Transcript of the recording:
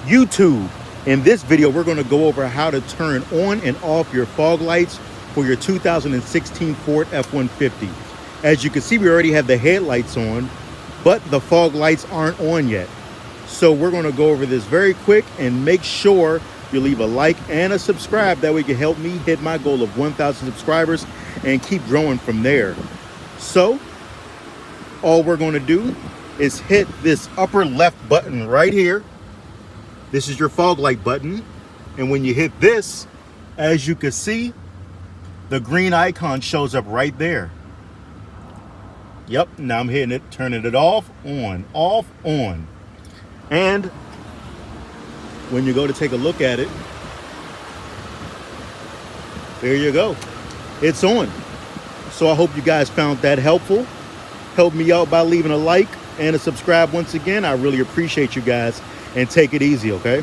YouTube. In this video, we're going to go over how to turn on and off your fog lights for your 2016 Ford F-150. As you can see, we already have the headlights on, but the fog lights aren't on yet. So we're going to go over this very quick, and make sure you leave a like and a subscribe. That way you can help me hit my goal of 1,000 subscribers and keep growing from there. So all we're going to do is hit this upper left button right here. This is your fog light button. And when you hit this, as you can see, the green icon shows up right there. Yep, now I'm hitting it, turning it off, on. And when you go to take a look at it, there you go. It's on. So I hope you guys found that helpful. Help me out by leaving a like and a subscribe once again. I really appreciate you guys, and take it easy, okay?